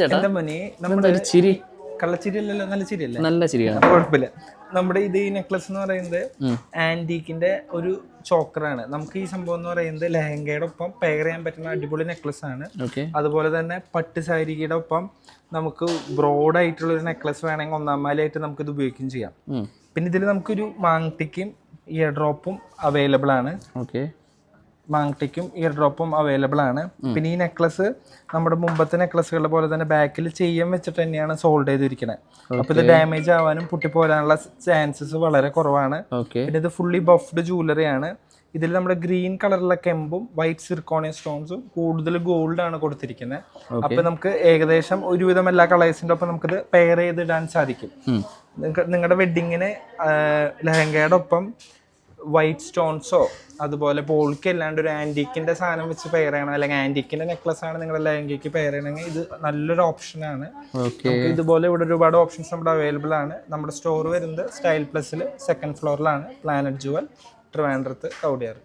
എന്റെ മോനെ നമ്മുടെ ചിരി കള്ളച്ചിരി അല്ലല്ലോ, നല്ല ചിരിയല്ലേ? നല്ല ചിരിയാണ്. കുഴപ്പമില്ല. നമ്മുടെ ഇത് ഈ നെക്ലസ് എന്ന് പറയുന്നത് ആന്റീക്കിന്റെ ഒരു ചോക്കറാണ്. നമുക്ക് ഈ സംഭവം എന്ന് പറയുന്നത് ലെഹങ്കയുടെ ഒപ്പം പെയർ ചെയ്യാൻ പറ്റുന്ന അടിപൊളി നെക്ലസ് ആണ്. അതുപോലെ തന്നെ പട്ട് സാരിയുടെ ഒപ്പം നമുക്ക് ബ്രോഡ് ആയിട്ടുള്ള ഒരു നെക്ലസ് വേണമെങ്കിൽ ഒന്നാം മാലയായിട്ട് നമുക്ക് ഇത് ഉപയോഗിക്കുകയും ചെയ്യാം. പിന്നെ ഇതിൽ നമുക്കൊരു മാങ്ടിക്കും ഇയർ ഡ്രോപ്പും അവൈലബിൾ ആണ്. മാങ്ടിക്കും ഇയർ ഡ്രോപ്പും അവൈലബിൾ ആണ്. പിന്നെ ഈ നെക്ലസ് നമ്മുടെ മുമ്പത്തെ നെക്ലസുകളുടെ പോലെ തന്നെ ബാക്കിൽ ചെയ്യാൻ വെച്ചിട്ട് തന്നെയാണ് സോൾഡ് ചെയ്തിരിക്കുന്നത്. അപ്പൊ ഇത് ഡാമേജ് ആവാനും പൊട്ടിപ്പോരാനുള്ള ചാൻസസ് വളരെ കുറവാണ്. പിന്നെ ഇത് ഫുള്ളി ബഫ്ഡ് ജ്വല്ലറി ആണ്. ഇതിൽ നമ്മുടെ ഗ്രീൻ കളറുള്ള കെമ്പും വൈറ്റ് സിർക്കോണിയ സ്റ്റോൺസും കൂടുതൽ ഗോൾഡ് ആണ് കൊടുത്തിരിക്കുന്നത്. അപ്പൊ നമുക്ക് ഏകദേശം ഒരുവിധം എല്ലാ കളേഴ്സിന്റെ ഒപ്പം നമുക്കിത് പെയർ ചെയ്ത് ഇടാൻ സാധിക്കും. നിങ്ങളുടെ വെഡിങ്ങിന് ലെഹങ്കയുടെ ഒപ്പം വൈറ്റ് സ്റ്റോൺസോ അതുപോലെ പോൾക്ക് അല്ലാണ്ട് ഒരു ആന്റിക്കിന്റെ സാധനം വെച്ച് പെയർ ചെയ്യണം, അല്ലെങ്കിൽ ആന്റിക്കിന്റെ നെക്ലസ് ആണ് നിങ്ങളുടെ ലെഹങ്കയ്ക്ക് പെയർ ചെയ്യണമെങ്കിൽ ഇത് നല്ലൊരു ഓപ്ഷനാണ്. ഇതുപോലെ ഇവിടെ ഒരുപാട് ഓപ്ഷൻസ് നമ്മുടെ അവൈലബിൾ ആണ്. നമ്മുടെ സ്റ്റോർ വരുന്നത് സ്റ്റൈൽ പ്ലസിൽ 2nd ഫ്ലോറിലാണ്, പ്ലാനറ്റ് ജുവൽ, ട്രിവാൻഡ്രത്ത്, കവടിയാർ.